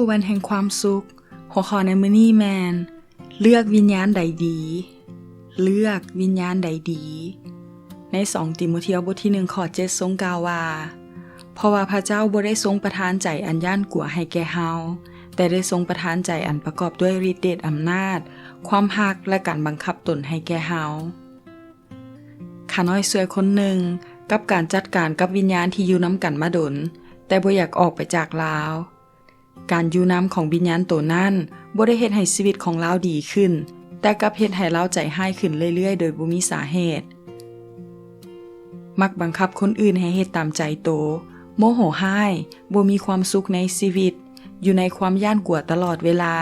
วันแห่งความสุขหัวข้อในมื้อนี้แมนเลือกวิญญาณใดดีเลือกวิญญาณใดดีใน2 ติโมธีบทที่1ข้อ7ทรงกล่าวว่าเพราะว่าพระเจ้าบ่ได้ทรงประทานใจอันย่านกลัวให้แก่เฮาแต่ได้ทรงประทานใจอันประกอบด้วยฤทธิ์เดชอำนาจความรักและการบังคับตนให้แก่เฮาข้าน้อยสวยคนหนึ่งกับการจัดการกับวิญญาณที่อยู่นำกันมาดนแต่บ่อยากออกไปจากลาวการอยู่นำของวิญญาณตัวนั้นบ่ได้เฮ็ดให้ชีวิตของลาวดีขึ้นแต่กลับเฮ็ดให้ลาวใจหายขึ้นเรื่อยๆโดยบ่มีสาเหตุมักบังคับคนอื่นให้เฮ็ดตามใจโตโมโหร้ายบ่มีความสุขในชีวิตอยู่ในความย่านกลัวตลอดเวลา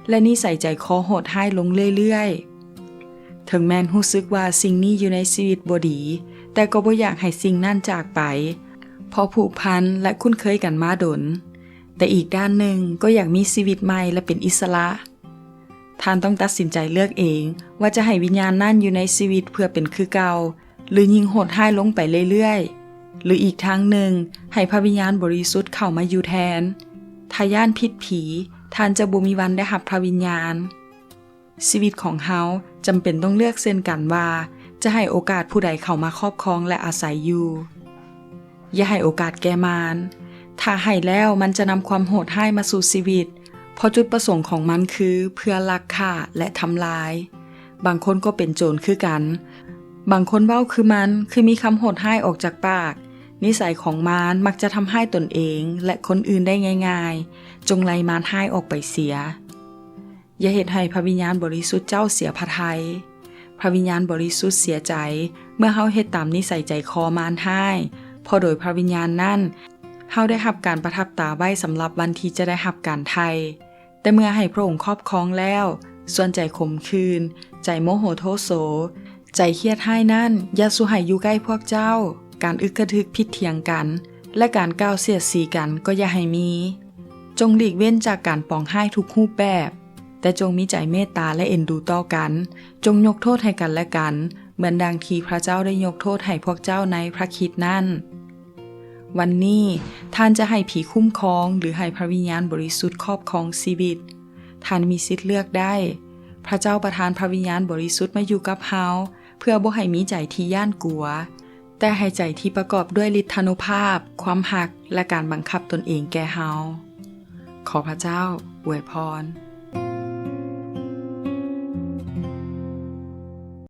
และนิสัยใจคอโหดร้ายลงเรื่อยๆถึงแม้นรู้สึกว่าสิ่งนี้อยู่ในชีวิตบ่ดีแต่ก็บ่อยากให้สิ่งนั้นจากไปเพราะผูกพันและคุ้นเคยกันมาดนแต่อีกด้านหนึ่งก็อยากมีชีวิตใหม่และเป็นอิสระท่านต้องตัดสินใจเลือกเองว่าจะให้วิญญาณนั่นอยู่ในชีวิตเพื่อเป็นคือเก่าหรือยิ่งโหดร้ายลงไปเรื่อยๆหรืออีกทางหนึ่งให้พระวิญญาณบริสุทธิ์เข้ามาอยู่แทนถ้าย่านผิดผีท่านจะบ่มีวันได้รับพระวิญญาณชีวิตของเฮาจำเป็นต้องเลือกเส้นกันว่าจะให้โอกาสผู้ใดเข้ามาครอบครองและอาศัยอยู่อย่าให้โอกาสแก่มารถ้าให้แล้วมันจะนำความโหดร้ายมาสู่ชีวิตเพราะจุดประสงค์ของมันคือเพื่อลักฆ่าและทำลายบางคนก็เป็นโจรคือกันบางคนเว้าคือมันคือมีคำโหดร้ายออกจากปากนิสัยของมารมักจะทำให้ตนเองและคนอื่นได้ง่ายๆจงไล่มารร้ายออกไปเสียอย่าเฮ็ดให้พระวิญญาณบริสุทธิ์เจ้าเสียพระทัยพระวิญญาณบริสุทธิ์เสียใจเมื่อเฮาเฮ็ดตามนิสัยใจคอมารร้ายเพราะโดยพระวิญญาณนั้นเฮาได้รับการประทับตาไว้สำหรับวันที่จะได้รับการไถ่แต่เมื่อให้พระองค์ครอบครองแล้วส่วนใจขมขื่นใจโมโหโทโสใจเครียดให้นั่นอย่าสู่ให้อยู่ใกล้พวกเจ้าการอึกกระทึกผิดเถียงกันและการก้าวเสียดสีกันก็อย่าให้มีจงหลีกเว้นจากการปองร้ายทุกรูปแบบแต่จงมีใจเมตตาและเอ็นดูต่อกันจงยกโทษให้กันและกันเหมือนดังที่พระเจ้าได้ยกโทษให้พวกเจ้าในพระคริสต์นั่นวันนี้ท่านจะให้ผีคุ้มครองหรือให้พระวิญญาณบริสุทธิ์ครอบครองชีวิตท่านมีสิทธิ์เลือกได้พระเจ้าประทานพระวิญญาณบริสุทธิ์มาอยู่กับเฮาเพื่อบ่ให้มีใจที่ย่านกลัวแต่ให้ใจที่ประกอบด้วยฤทธานุภาพความรักและการบังคับตนเองแก่เฮาขอพระเจ้าอวยพร